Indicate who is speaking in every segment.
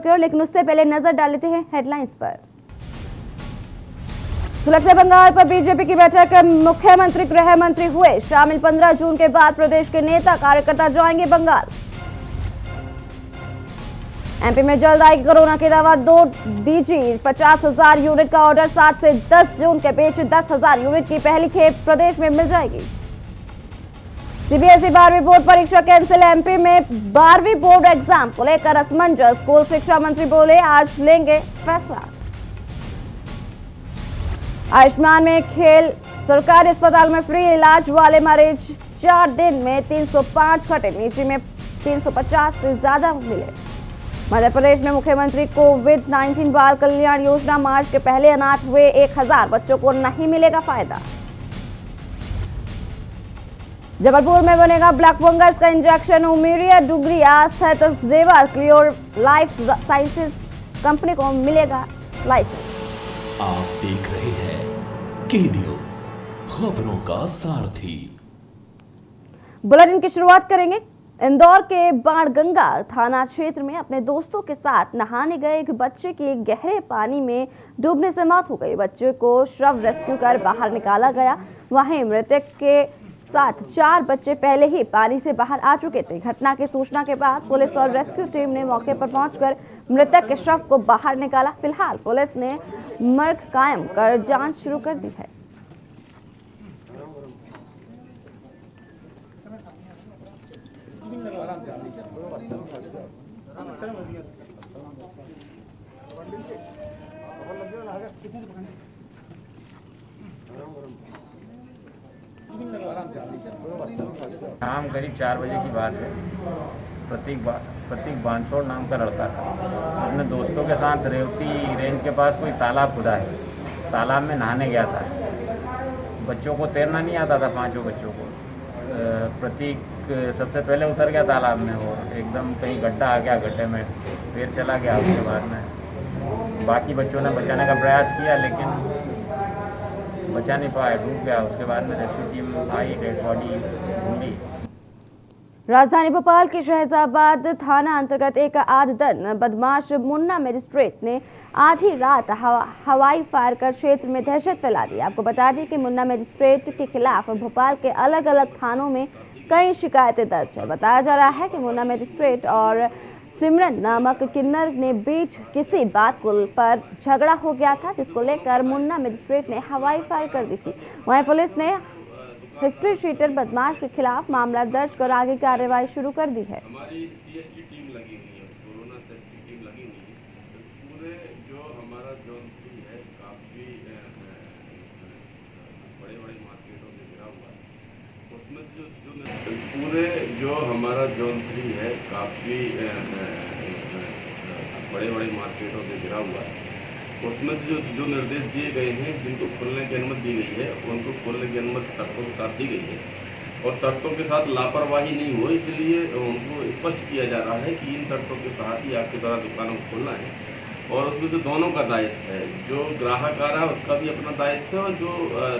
Speaker 1: लेकिन उससे पहले नजर डाल लेते हैं हेडलाइंस पर। सुलगते बंगाल पर बीजेपी की बैठक, मुख्यमंत्री गृह मंत्री हुए शामिल। 15 जून के बाद प्रदेश के नेता कार्यकर्ता जाएंगे बंगाल। एमपी में जल्द आएगी कोरोना की दवा, 2 डीजी 50,000 यूनिट का ऑर्डर। 7 से 10 जून के बीच 10,000 यूनिट की पहली खेप प्रदेश में मिल जाएगी। सीबीएसई 12वीं बोर्ड परीक्षा कैंसिल, एमपी में 12वीं बोर्ड एग्जाम को लेकर असमंजस। स्कूल शिक्षा मंत्री बोले आज लेंगे फैसला। आयुष्मान में खेल, सरकारी अस्पताल में फ्री इलाज वाले मरीज 4 दिन में 305 घटे, निजी में 350 से ज्यादा मिले। मध्य प्रदेश में मुख्यमंत्री कोविड-19 बाल कल्याण योजना, मार्च के पहले अनाथ हुए 1000 बच्चों को नहीं मिलेगा फायदा। जबलपुर में बनेगा ब्लैक फंगस का इंजेक्शन, उमेरिया डुगरिया स्थित जेवर क्लियोर लाइफ साइंसेज कंपनी को मिलेगा लाइसेंस।
Speaker 2: आप देख रहे हैं के न्यूज, खबरों का सारथी।
Speaker 1: बुलेटिन की शुरुआत करेंगे। इंदौर के बाणगंगा थाना क्षेत्र में अपने दोस्तों के साथ नहाने गए एक बच्चे की गहरे पानी में डूबने से मौत हो गई। बच्चे को शव रेस्क्यू कर बाहर निकाला गया। वहीं मृतक के साथ 4 बच्चे पहले ही पानी से बाहर आ चुके थे। घटना की सूचना के बाद पुलिस और रेस्क्यू टीम ने मौके पर पहुंचकर मृतक के शव को बाहर निकाला। फिलहाल पुलिस ने मर्ग कायम कर जांच शुरू कर दी है।
Speaker 3: शाम करीब 4 बजे की बात है। प्रतीक बांसोड़ नाम का लड़का था। अपने दोस्तों के साथ रेवती रेंज के पास कोई तालाब खुदा है, तालाब में नहाने गया था। बच्चों को तैरना नहीं आता था, 5 बच्चों को। प्रतीक सबसे पहले उतर गया तालाब में, वो एकदम कहीं गड्ढा आ गया, गड्ढे में पैर चला गया। उसके बाद में बाकी बच्चों ने बचाने का प्रयास किया लेकिन बचा नहीं पाया, डूब गया। उसके बाद में रेस्क्यू टीम आई, डेड बॉडी ढूंढी।
Speaker 1: राजधानी भोपाल के शहजाबाद थाना अंतर्गत एक आदतन बदमाश मुन्ना मजिस्ट्रेट ने आधी रात हवाई फायर कर क्षेत्र में दहशत फैला दी। आपको बता दें कि मुन्ना मजिस्ट्रेट के खिलाफ भोपाल के अलग अलग थानों में कई शिकायतें दर्ज है। बताया जा रहा है कि मुन्ना मजिस्ट्रेट और सिमरन नामक किन्नर ने बीच किसी बात को पर झगड़ा हो गया था, जिसको लेकर मुन्ना मजिस्ट्रेट ने हवाई फायर कर दी थी। वहीं पुलिस ने हिस्ट्री शीटर बदमाश के खिलाफ मामला दर्ज कर आगे कार्रवाई शुरू कर दी है।
Speaker 4: हमारी सीएसटी टीम लगी हुई है, कोरोना सेफ्टी टीम लगी हुई है। पूरे जो हमारा जोन 3 है काफी बड़े-बड़े मार्केटों से घिरा हुआ है। उसमें से पूरे जो हमारा जोन 3 है काफी बड़े-बड़े मार्केटों से घिरा हुआ है। उसमें से जो निर्देश दिए गए हैं, जिनको खोलने की अनुमति दी गई है, उनको खोलने की अनुमति शर्तों के साथ दी गई है और शर्तों के साथ लापरवाही नहीं हो, इसलिए उनको स्पष्ट किया जा रहा है कि इन शर्तों के तहत ही आपके द्वारा दुकानों को खोलना है। और उसमें से दोनों का दायित्व है, जो ग्राहक आ रहा है उसका भी अपना दायित्व है और जो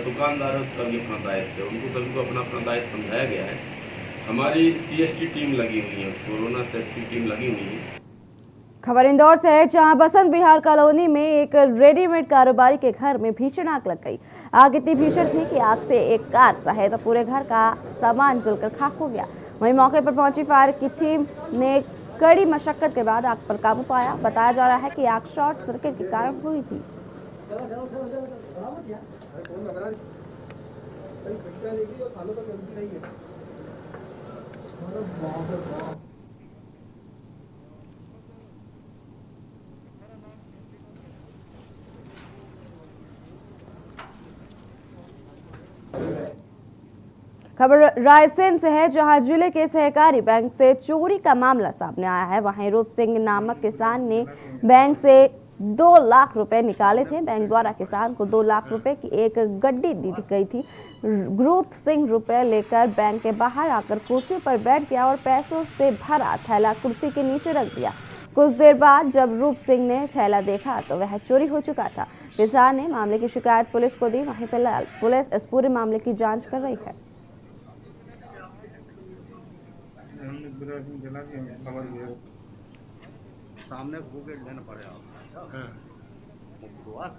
Speaker 4: दुकानदार है उसका भी अपना दायित्व है। उनको सभी को अपना अपना दायित्व समझाया गया है। हमारी सीएसटी टीम लगी हुई है, कोरोना सेफ्टी टीम लगी हुई है।
Speaker 1: खबर इंदौर से है, जहां बसंत विहार कॉलोनी में एक रेडीमेड कारोबारी के घर में भीषण आग लग गई। आग इतनी भीषण थी कि आग से एक कार सहित पूरे घर का सामान जलकर खाक हो गया। वहीं मौके पर पहुंची फायर की टीम ने कड़ी मशक्कत के बाद आग पर काबू पाया। बताया जा रहा है कि आग शॉर्ट सर्किट के कारण हुई थी। खबर रायसेन से है, जहां जिले के सहकारी बैंक से चोरी का मामला सामने आया है। वहीं रूप सिंह नामक किसान ने बैंक से 2 लाख रुपए निकाले थे। बैंक द्वारा किसान को 2 लाख रुपए की एक गड्डी दी गई थी। रूप सिंह रुपए लेकर बैंक के बाहर आकर कुर्सी पर बैठ गया और पैसों से भरा थैला कुर्सी के नीचे रख दिया। कुछ देर बाद जब रूप सिंह ने थैला देखा तो वह चोरी हो चुका था। किसान ने मामले की शिकायत पुलिस को दी। वहीं फिलहाल पुलिस इस पूरे मामले की जांच कर रही है।
Speaker 5: सामने को गेट लेना पड़ेगा। हाँ। मुख्तुआर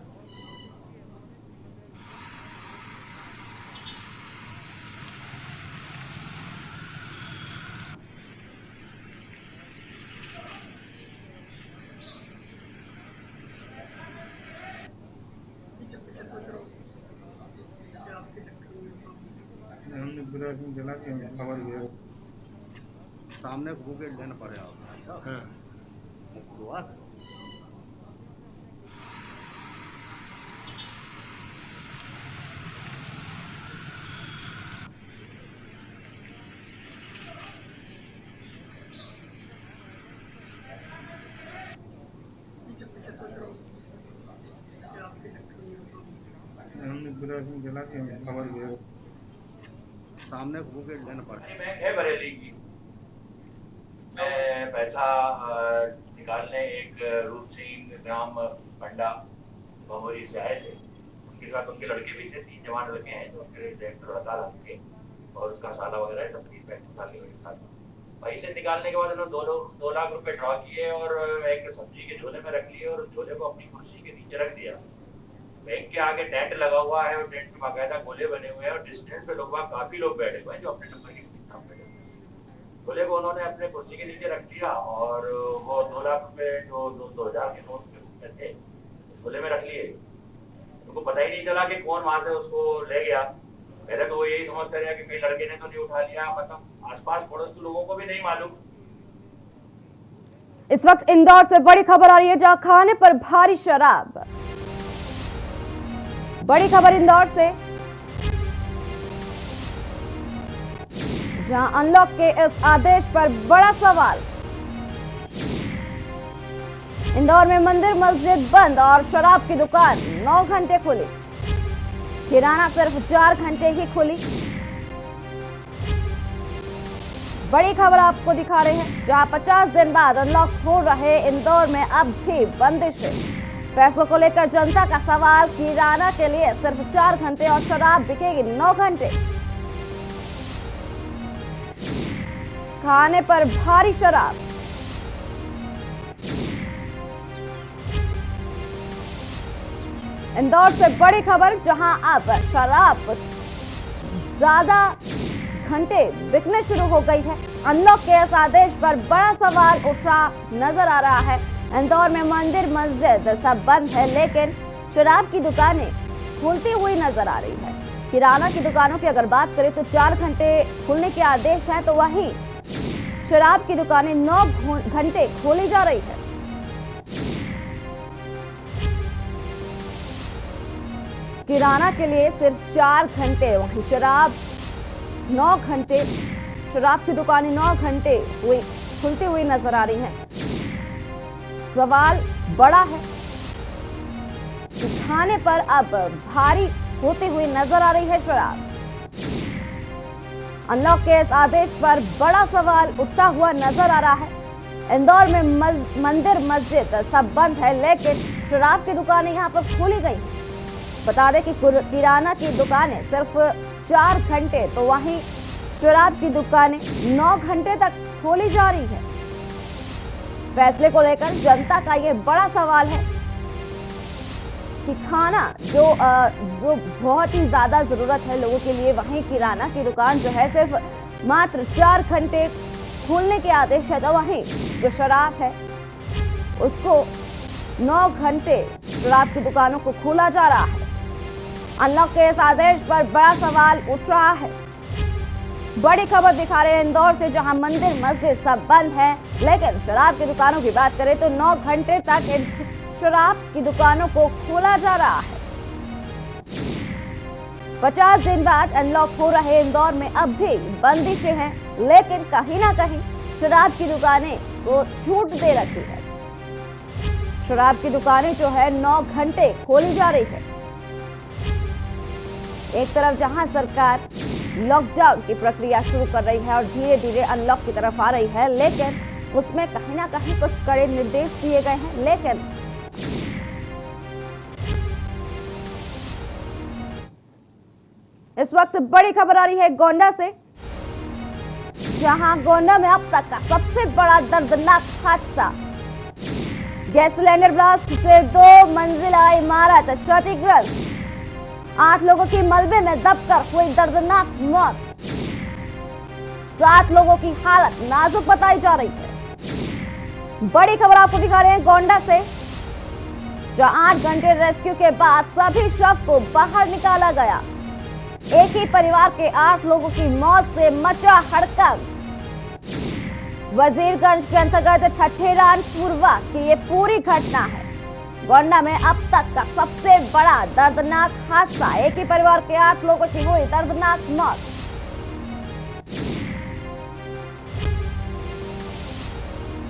Speaker 5: सामने को गेट लेना पड़ेगा। हाँ। मुख्तुआर सामने को गेट लेना पड़ेगा।
Speaker 6: है बरेली की। मैं पैसा निकालने एक रूप सिंह ग्राम पंडा भमोरी से आए थे। उनके साथ उनके लड़के भी थे, 3 जवान लड़के हैं जो उनके डायरेक्टर लड़का लड़के और उसका साला वगैरह है, सब 30-35 साल के साथ। पैसे निकालने के बाद उन्होंने 2 लाख रुपए ड्रॉ किए और एक सब्जी के झोले में रख लिए और झोले को अपनी कुर्सी के नीचे रख दिया। बैंक के आगे टेंट लगा हुआ है और टेंट में बाकायदा गोले बने हुए हैं और डिस्टेंस पे काफी लोग बैठे हुए हैं जो अपने नंबर के सामने बैठे हुए हैं। गोले को उन्होंने अपने कुर्सी के नीचे रख दिया और वो 2 लाख रुपए जो 2000 के नोट के रूप में थे गोले में रख लिए। उनको पता ही नहीं चला कि कौन वहां से उसको ले गया। पहले तो वो यही समझते रहे कि कई लड़के ने तो नहीं उठा लिया, मतलब आसपास पड़ोस के लोगों को भी नहीं मालूम।
Speaker 1: इस वक्त इंदौर से बड़ी खबर आ रही है, जहां खाने पर भारी शराब। बड़ी खबर इंदौर से, जहां अनलॉक के इस आदेश पर बड़ा सवाल। इंदौर में मंदिर मस्जिद बंद और शराब की दुकान 9 घंटे खुली। किराना सिर्फ 4 घंटे ही खुली। बड़ी खबर आपको दिखा रहे हैं, जहां 50 दिन बाद अनलॉक हो रहे इंदौर में अब भी बंदिशें। फैसलों को लेकर जनता का सवाल। किराना के लिए सिर्फ 4 घंटे और शराब बिकेगी 9 घंटे। खाने पर भारी शराब। इंदौर से बड़ी खबर, जहां अब शराब ज्यादा घंटे बिकने शुरू हो गई है। अनलॉक के इस आदेश पर बड़ा सवाल उठा नजर आ रहा है। इंदौर में मंदिर मस्जिद सब बंद है, लेकिन शराब की दुकानें खुलती हुई नजर आ रही है। किराना की दुकानों की अगर बात करें तो 4 घंटे खुलने के आदेश हैं, तो वहीं शराब की दुकानें 9 घंटे खोली जा रही है। किराना के लिए सिर्फ 4 घंटे, वहीं शराब 9 घंटे। शराब की दुकानें 9 घंटे खुलती हुई नजर आ रही हैं। सवाल बड़ा है कि खाने पर अब भारी होती हुई नजर आ रही है शराब। अनलॉक के इस आदेश पर बड़ा सवाल उठता हुआ नजर आ रहा है। इंदौर में मंदिर मस्जिद सब बंद है, लेकिन शराब की दुकानें यहां पर खोली गई। बता दें कि किराना की दुकानें सिर्फ 4 घंटे, तो वहीं शराब की दुकानें 9 घंटे तक खोली जा रही है। फैसले को लेकर जनता का ये बड़ा सवाल है कि खाना जो बहुत ही ज्यादा जरूरत है लोगों के लिए, वहीं किराना की दुकान जो है सिर्फ मात्र 4 घंटे खोलने के आदेश है, तो वहीं जो शराब है उसको 9 घंटे शराब की दुकानों को खोला जा रहा है। अनलॉक के इस आदेश पर बड़ा सवाल उठ रहा है। बड़ी खबर दिखा रहे हैं इंदौर से, जहां मंदिर मस्जिद सब बंद है, लेकिन शराब की दुकानों की बात करें तो 9 घंटे तक इन शराब की दुकानों को खोला जा रहा है। 50 दिन बाद अनलॉक हो रहे इंदौर में अब भी बंदिशें हैं, लेकिन कहीं ना कहीं शराब की दुकानें को छूट दे रखी है। शराब की दुकानें जो है 9 घंटे खोली जा रही है। एक तरफ जहां सरकार लॉकडाउन की प्रक्रिया शुरू कर रही है और धीरे धीरे अनलॉक की तरफ आ रही है, लेकिन उसमें कहीं ना कहीं कुछ कड़े निर्देश दिए गए हैं। लेकिन इस वक्त बड़ी खबर आ रही है गोंडा से, जहां गोंडा में अब तक का सबसे बड़ा दर्दनाक हादसा गैस सिलेंडर ब्लास्ट से 2 मंजिला इमारत क्षतिग्रस्त, 8 लोगों की मलबे में दबकर हुई दर्दनाक मौत, 7 लोगों की हालत नाजुक बताई जा रही है। बड़ी खबर आपको दिखा रहे हैं गोंडा से, जहां 8 घंटे रेस्क्यू के बाद सभी शव को बाहर निकाला गया। एक ही परिवार के 8 लोगों की मौत से मचा हड़कंप। वजीरगंज के अंतर्गत ठठेरानपुरवा की ये पूरी घटना है। गोंडा में अब तक का सबसे बड़ा दर्दनाक हादसा, एक ही परिवार के 8 लोगों की हुई दर्दनाक मौत।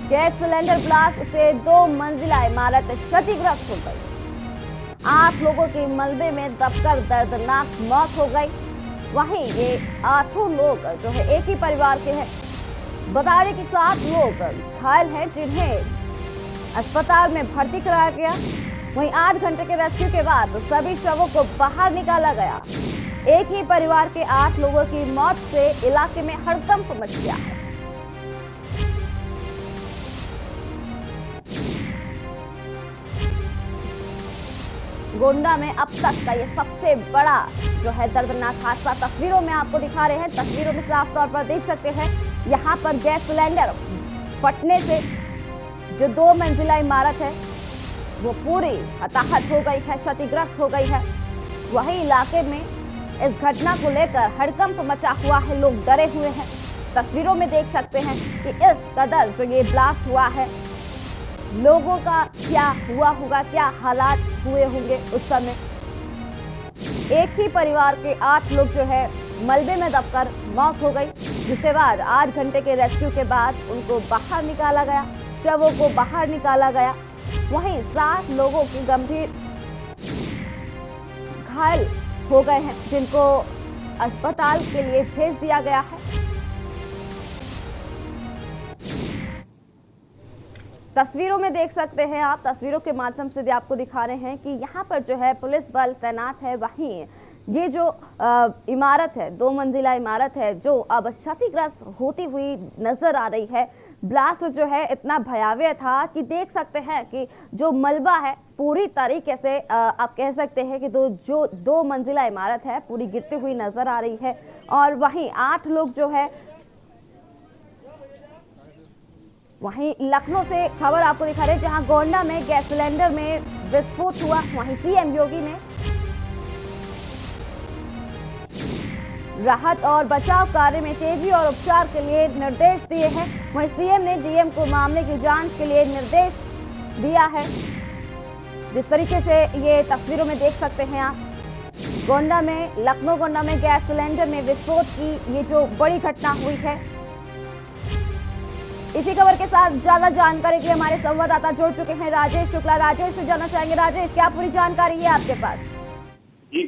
Speaker 1: गैस सिलेंडर ब्लास्ट से 2 मंजिला इमारत क्षतिग्रस्त हो गई, 8 लोगों की मलबे में दबकर दर्दनाक मौत हो गई। वहीं ये 8 लोग जो है एक ही परिवार के हैं। बता दें कि 7 लोग घायल हैं जिन्हें अस्पताल में भर्ती कराया गया। वहीं 8 घंटे के रेस्क्यू के बाद सभी शवों को बाहर निकाला गया। एक ही परिवार के 8 लोगों की मौत से इलाके में हड़कंप मच गया है। गोंडा में अब तक का ये सबसे बड़ा जो है दर्दनाक हादसा तस्वीरों में आपको दिखा रहे हैं। तस्वीरों में साफ तौर पर देख सकते हैं, यहाँ पर गैस सिलेंडर फटने से जो 2 मंजिला इमारत है वो पूरी हताहत हो गई है, क्षतिग्रस्त हो गई है। वही इलाके में इस घटना को लेकर हड़कंप मचा हुआ है, लोग डरे हुए हैं। तस्वीरों में देख सकते हैं कि इस कदर जो ये ब्लास्ट हुआ है, लोगों का क्या हुआ होगा, क्या हालात हुए होंगे उस समय। एक ही परिवार के 8 लोग जो है मलबे में दबकर मौत हो गई, जिसके बाद 8 घंटे के रेस्क्यू के बाद उनको बाहर निकाला गया, शवों को बाहर निकाला गया। वहीं 7 लोगों की गंभीर घायल हो गए हैं, जिनको अस्पताल के लिए भेज दिया गया है। तस्वीरों में देख सकते हैं आप, तस्वीरों के माध्यम से आपको दिखा रहे हैं कि यहाँ पर जो है पुलिस बल तैनात है। वहीं ये जो इमारत है, 2 मंजिला इमारत है, जो अब क्षतिग्रस्त होती हुई नजर आ रही है। ब्लास्ट जो है इतना भयावह था कि देख सकते हैं कि जो मलबा है पूरी तरीके से आप कह सकते हैं कि जो 2 मंजिला इमारत है पूरी गिरती हुई नजर आ रही है। और वहीं 8 लोग जो है, वहीं लखनऊ से खबर आपको दिखा रहे हैं, जहां गोंडा में गैस सिलेंडर में विस्फोट हुआ। वहीं सीएम योगी ने राहत और बचाव कार्य में तेजी और उपचार के लिए निर्देश दिए हैं। वहीं सीएम ने डीएम को मामले की जांच के लिए निर्देश दिया है। जिस तरीके से ये तस्वीरों में देख सकते हैं आप, गोंडा में, लखनऊ गोंडा में गैस सिलेंडर में विस्फोट की ये जो बड़ी घटना हुई है। इसी खबर के साथ ज्यादा जानकारी के लिए हमारे संवाददाता जुड़ चुके हैं राजेश शुक्ला। राजेश से जानना चाहेंगे, राजेश क्या पूरी जानकारी है आपके पास?
Speaker 7: जी,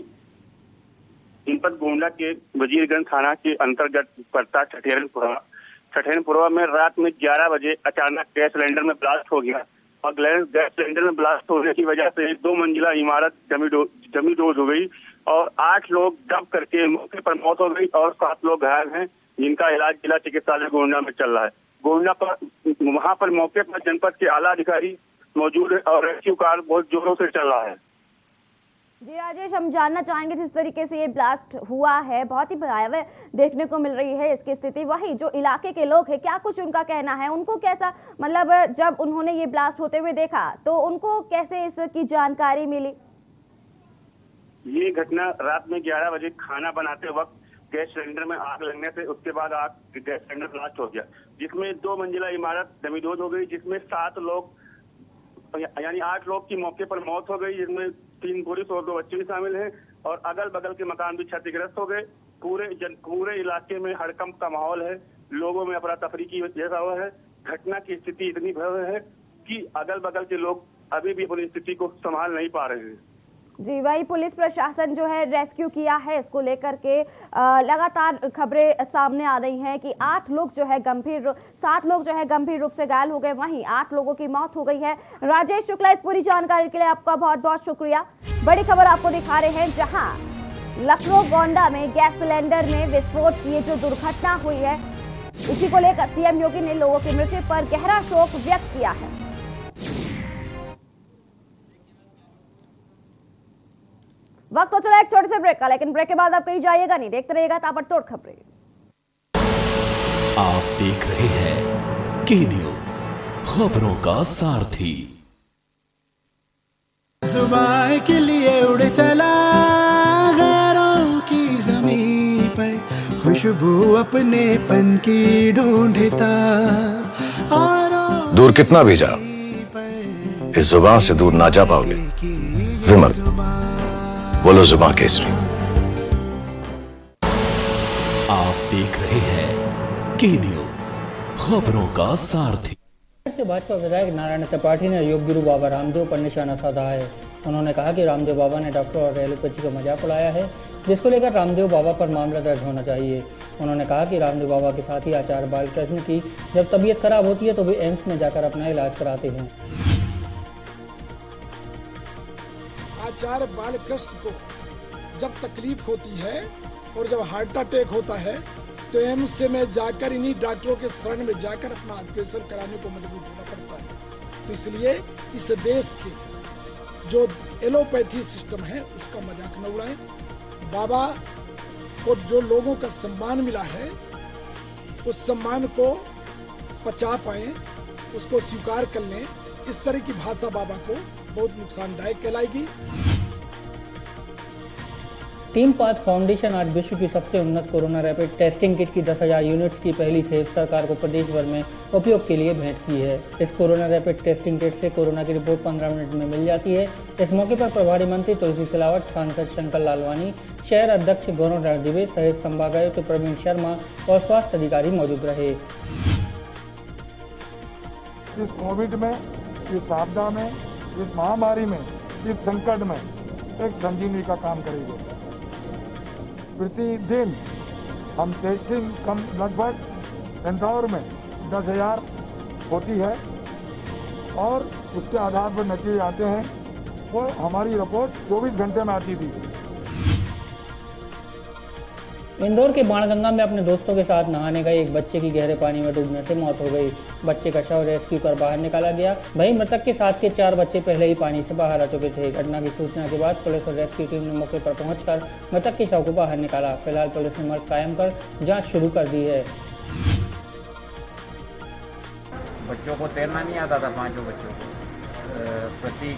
Speaker 7: जनपद गोंडा के वजीरगंज थाना के अंतर्गत पड़ता ठठेरानपुरवा में रात में 11 बजे अचानक गैस सिलेंडर में ब्लास्ट हो गया। और गैस सिलेंडर में ब्लास्ट होने की वजह से 2 मंजिला इमारत जमींदोज हो गई और 8 लोग दब करके मौके पर मौत हो गई और 7 लोग घायल हैं, जिनका इलाज जिला चिकित्सालय गोंडा में चल रहा है। गोंडा पर वहां पर मौके पर जनपद के आला अधिकारी मौजूद है और रेस्क्यू कार्य बहुत जोरों से चल रहा है।
Speaker 1: जी राजेश, हम जानना चाहेंगे जिस तरीके से ये ब्लास्ट हुआ है, बहुत ही भयावह देखने को मिल रही है इसकी स्थिति। वही जो इलाके के लोग हैं, क्या कुछ उनका कहना है, उनको कैसा, मतलब जब उन्होंने ये ब्लास्ट होते हुए देखा तो उनको कैसे इसकी जानकारी मिली?
Speaker 7: ये घटना रात में 11 बजे खाना बनाते वक्त गैस सिलेंडर में आग लगने से उसके बाद गैस सिलेंडर ब्लास्ट हो गया, जिसमें 2 मंजिला इमारत जमींदोज हो गई, जिसमें 7 लोग यानी 8 लोग की मौके पर मौत हो गई, जिसमें 3 पुलिस और 2 बच्चे भी शामिल हैं और अगल बगल के मकान भी क्षतिग्रस्त हो गए। पूरे इलाके में हड़कंप का माहौल है, लोगों में अफरा तफरी की जैसा हुआ है। घटना की स्थिति इतनी भयावह है कि अगल बगल के लोग अभी भी अपनी स्थिति को संभाल नहीं पा रहे हैं।
Speaker 1: जी, वही पुलिस प्रशासन जो है रेस्क्यू किया है, इसको लेकर के लगातार खबरें सामने आ रही हैं कि 8 लोग जो है 7 लोग जो है गंभीर रूप से घायल हो गए, वहीं 8 लोगों की मौत हो गई है। राजेश शुक्ला, इस पूरी जानकारी के लिए आपका बहुत बहुत शुक्रिया। बड़ी खबर आपको दिखा रहे हैं, जहां लखनऊ गोंडा में गैस सिलेंडर में विस्फोट की जो दुर्घटना हुई है, इसी को लेकर सीएम योगी ने लोगों की मृत्यु पर गहरा शोक व्यक्त किया है। वक्त हो चला एक छोटे से ब्रेक का, लेकिन ब्रेक के बाद आप कहीं जाइएगा नहीं, देखते रहिएगा ताबड़तोड़ खबरें।
Speaker 2: आप देख रहे हैं के न्यूज, खबरों का सारथी।
Speaker 8: जुबान के लिए उड़ चला गैरों की ज़मीं पर, खुशबू अपने पन की ढूंढता और
Speaker 5: दूर कितना भी जाओ, इस जुबान से दूर ना जा पाओगे। विमल, बोलो जुबान केसरी।
Speaker 2: आप देख रहे हैं के न्यूज, खबरों का सारथी।
Speaker 9: से भाजपा विधायक नारायण त्रिपाठी ने योग गुरु बाबा रामदेव पर निशाना साधा है। उन्होंने कहा कि रामदेव बाबा ने डॉक्टर और एलोपैथी का मजाक उड़ाया है, जिसको लेकर रामदेव बाबा पर मामला दर्ज होना चाहिए। उन्होंने कहा कि रामदेव बाबा के साथ ही आचार्य बालकृष्ण की जब तबीयत खराब होती है तो वे एम्स में जाकर अपना इलाज कराते हैं।
Speaker 10: आचार्य बालकृष्ण को जब तकलीफ होती है और जब हार्ट अटैक होता है तो एम्स से मैं जाकर इन्हीं डॉक्टरों के शरण में जाकर अपना ऑपरेशन कराने को मजबूर होना पड़ता है। तो इसलिए इस देश के जो एलोपैथी सिस्टम है उसका मजाक न उड़ाएं। बाबा को जो लोगों का सम्मान मिला है उस सम्मान को पचा पाए, उसको स्वीकार कर लें। इस तरह की भाषा बाबा को बहुत नुकसानदायक कहलाएगी।
Speaker 9: टीम पाथ फाउंडेशन आज विश्व की सबसे उन्नत कोरोना रैपिड टेस्टिंग किट की 10,000 यूनिट्स की पहली खेप सरकार को प्रदेश भर में उपयोग के लिए भेंट की है। इस कोरोना रैपिड टेस्टिंग किट से कोरोना की रिपोर्ट 15 मिनट में मिल जाती है। इस मौके पर प्रभारी मंत्री तुलसी सिलावट, सांसद शंकर लालवानी, शहर अध्यक्ष गौरव रणदीवे सहित संभागायुक्त प्रवीण शर्मा और स्वास्थ्य अधिकारी मौजूद रहे।
Speaker 11: इस कोविड में, इस आपदा में, इस महामारी में, इस संकट में एक संजीवनी का काम करेंगे। प्रतिदिन हम टेस्टिंग कम लगभग इंदौर में 10,000 होती है और उसके आधार पर नतीजे आते हैं। वो हमारी रिपोर्ट 24 घंटे में आती थी।
Speaker 9: इंदौर के बाणगंगा में अपने दोस्तों के साथ नहाने गए एक बच्चे की गहरे पानी में डूबने से मौत हो गई। बच्चे का शव रेस्क्यू कर बाहर निकाला गया। वहीं मृतक के साथ के 4 बच्चे पहले ही पानी से बाहर आ चुके थे। घटना की सूचना के बाद पुलिस और रेस्क्यू टीम ने मौके पर पहुंचकर मृतक के शव को बाहर निकाला। फिलहाल पुलिस ने मर्ग कायम कर जाँच शुरू कर दी है।
Speaker 3: बच्चों को तैरना नहीं आता था, 5 बच्चों को। प्रतीक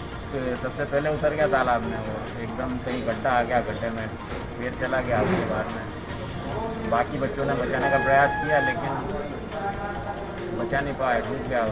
Speaker 3: सबसे पहले उतर गया तालाब में, वो एकदम कहीं गड्ढा आ गया, गड्ढे में फिर चला गया। उसके बाद में बाकी बच्चों ने बचाने का प्रयास किया लेकिन बचा नहीं पाए, डूब गया।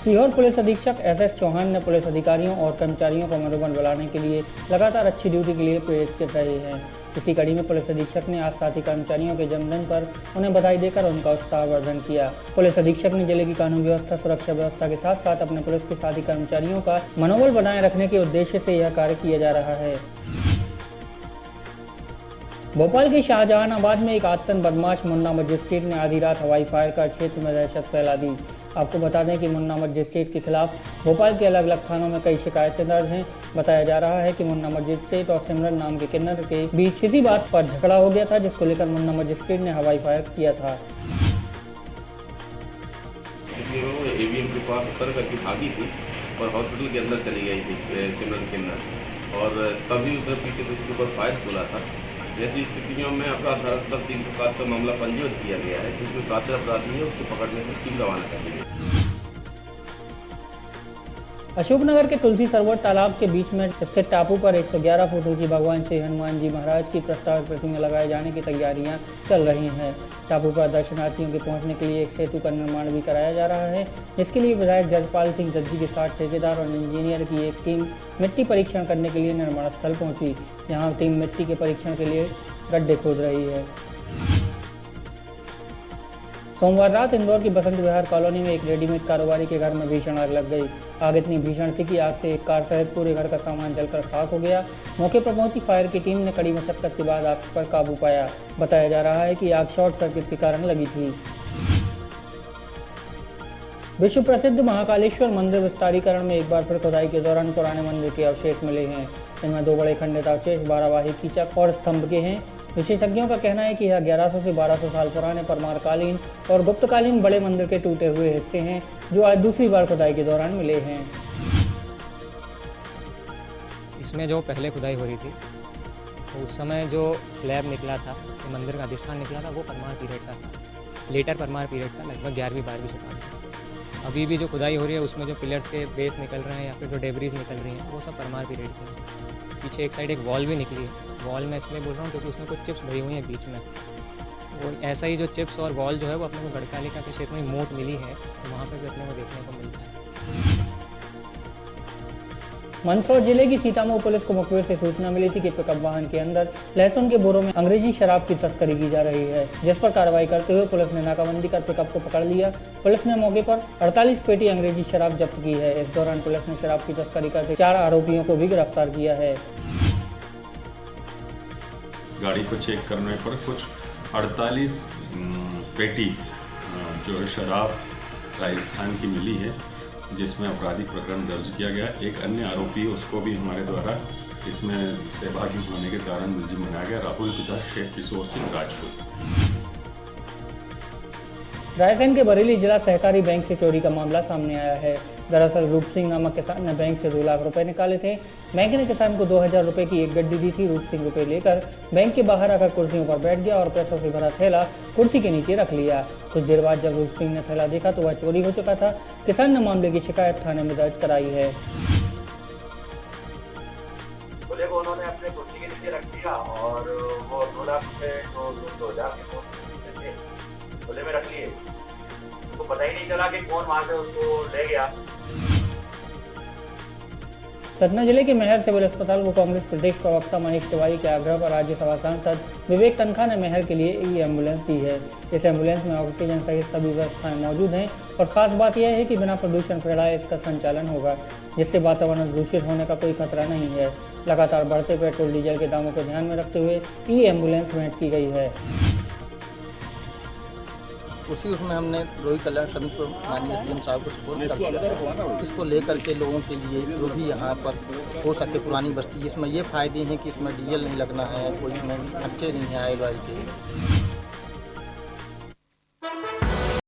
Speaker 9: सीहोर पुलिस अधीक्षक SS चौहान ने पुलिस अधिकारियों और कर्मचारियों को मनोबल बढ़ाने के लिए लगातार अच्छी ड्यूटी के लिए प्रेरित कर रहे हैं। इसी कड़ी में पुलिस अधीक्षक ने आज साथी कर्मचारियों के जन्मदिन पर उन्हें बधाई देकर उनका उत्साहवर्धन किया। पुलिस अधीक्षक ने जिले की कानून व्यवस्था, सुरक्षा व्यवस्था के साथ साथ अपने पुलिस के साथी कर्मचारियों का मनोबल बनाए रखने के उद्देश्य से यह कार्य किया जा रहा है। भोपाल के शाहजहानाबाद में एक आतंक बदमाश मुन्ना मजिस्ट्रेट ने आधी रात हवाई फायर कर क्षेत्र में दहशत फैला दी। आपको बता दें कि मुन्ना मजिस्ट्रेट के खिलाफ भोपाल के अलग अलग थानों में कई शिकायतें दर्ज हैं। बताया जा रहा है कि मुन्ना मजिस्ट्रेट और सिमरन नाम के किन्नर के बीच किसी बात पर झगड़ा हो गया था, जिसको लेकर मुन्ना मजिस्ट्रेट ने हवाई फायर किया था।
Speaker 4: AVM के पास उतर करके भागी थी और हॉस्पिटल के अंदर चली गई थी सिमरन किन्नर, और तभी उसने पीछे से उसके ऊपर फायर खोला था। जैसी स्थितियों में अपराध धारा 307 का मामला पंजीबद्ध किया गया है, जिसमें 7 अपराधी है, उसको पकड़ने से टीम रवाना कर दी है।
Speaker 9: अशोकनगर के तुलसी सरोवर तालाब के बीच में स्थित टापू पर 111 फुट ऊंची भगवान श्री हनुमान जी महाराज की प्रस्तावित प्रतिमा लगाए जाने की तैयारियां चल रही हैं। टापू पर दर्शनार्थियों के पहुंचने के लिए एक सेतु का निर्माण भी कराया जा रहा है, जिसके लिए विधायक जजपाल सिंह जज्जी के साथ ठेकेदार और इंजीनियर की एक टीम मिट्टी परीक्षण करने के लिए निर्माण स्थल पहुंची। यहाँ टीम मिट्टी के परीक्षण के लिए गड्ढे खोद रही है। सोमवार रात इंदौर की बसंत विहार कॉलोनी में एक रेडीमेड कारोबारी के घर में भीषण आग लग गई। आग इतनी भीषण थी कि आग से एक कार सहित पूरे घर का सामान जलकर खाक हो गया। मौके पर पहुंची फायर की टीम ने कड़ी मशक्कत के बाद आग पर काबू पाया। बताया जा रहा है कि आग शॉर्ट सर्किट के कारण लगी थी। विश्व प्रसिद्ध महाकालेश्वर मंदिर विस्तारीकरण में एक बार फिर खुदाई के दौरान पुराने मंदिर के अवशेष मिले हैं। इनमें 2 बड़े खंडित अवशेष, 12 वाही कीचक और स्तंभ के हैं। विशेषज्ञों का कहना है कि यह 1100 से 1200 साल पुराने परमारकालीन और गुप्तकालीन बड़े मंदिर के टूटे हुए हिस्से हैं, जो आज दूसरी बार खुदाई के दौरान मिले हैं।
Speaker 12: इसमें जो पहले खुदाई हो रही थी तो उस समय जो स्लैब निकला था, जो मंदिर का अधिष्ठान निकला था, वो परमार पीरियड का था, लेटर परमार पीरियड का, लगभग 11वीं-12वीं शताब्दी। अभी भी जो खुदाई हो रही है उसमें जो पिलर्स के बेस निकल रहे हैं या फिर जो डेब्रीज निकल रही हैं वो सब परमार पीरियड की हैं। पीछे एक साइड एक वॉल भी निकली है। वॉल में इसलिए बोल रहा हूँ क्योंकि उसमें कुछ चिप्स भरी हुई हैं बीच में। और ऐसा ही जो चिप्स और वॉल जो है वो अपने को गढ़कालिका के क्षेत्र में मोट मिली है, तो वहाँ पर भी अपने को देखने को मिलता है।
Speaker 9: मंदसौर जिले की सीतामऊ पुलिस को मुखबिर से सूचना मिली थी कि पिकअप वाहन के अंदर लहसुन के बोरों में अंग्रेजी शराब की तस्करी की जा रही है, जिस पर कार्रवाई करते हुए पुलिस ने नाकाबंदी कर पिकअप को पकड़ लिया। पुलिस ने मौके पर 48 पेटी अंग्रेजी शराब जब्त की है। इस दौरान पुलिस ने शराब की तस्करी करते 4 आरोपियों को भी गिरफ्तार किया है।
Speaker 13: गाड़ी को चेक करने पर कुछ 48 पेटी जो शराब राजस्थान की मिली है, जिसमें आपराधिक प्रकरण दर्ज किया गया। एक अन्य आरोपी उसको भी हमारे द्वारा इसमें सहभागी होने के कारण मुलजिम बनाया गया, राहुल पिता शेख किशोर सिंह राजपूत।
Speaker 9: रायसेन के बरेली जिला सहकारी बैंक से चोरी का मामला सामने आया है। दरअसल रूप सिंह नामक किसान ने बैंक से 2 लाख रुपए निकाले थे। बैंक ने किसान को 2000 रुपए की एक गड्डी दी थी। रूप सिंह रुपए लेकर बैंक के बाहर आकर कुर्सियों पर बैठ गया और पैसों से भरा थैला कुर्सी के नीचे रख लिया। कुछ देर बाद जब रूप सिंह ने थैला देखा तो वह चोरी हो चुका था। किसान ने मामले की शिकायत थाने में दर्ज कराई है।
Speaker 6: खुले को उन्होंने अपने कुर्सी के नीचे रख दिया और वो 2 लाख रुपए जो 2000 के खुले में रख लिए। उसको पता ही नहीं चला कि कौन वहां से उसको ले गया।
Speaker 9: सतना जिले के मैहर सिविल अस्पताल को कांग्रेस प्रदेश प्रवक्ता मनीष तिवारी के आग्रह पर राज्यसभा सांसद विवेक तनखा ने मैहर के लिए ई एम्बुलेंस दी है। इस एम्बुलेंस में ऑक्सीजन सहित सभी व्यवस्थाएं मौजूद हैं और खास बात यह है कि बिना प्रदूषण फैलाए इसका संचालन होगा, जिससे वातावरण दूषित होने का कोई खतरा नहीं है। लगातार बढ़ते पेट्रोल डीजल के दामों को ध्यान में रखते हुए ई एम्बुलेंस भेंट की गई है।
Speaker 14: उसमें हमने रोहित कल्याण समिति को माननीय सीएम साहब को सपोर्ट कर दिया। इसको लेकर के लोगों के लिए जो भी यहाँ पर हो सके पुरानी बस्ती, इसमें ये फायदे हैं कि इसमें डीजल नहीं लगना है, कोई इसमें खर्चे नहीं है ऑयल वाइल के।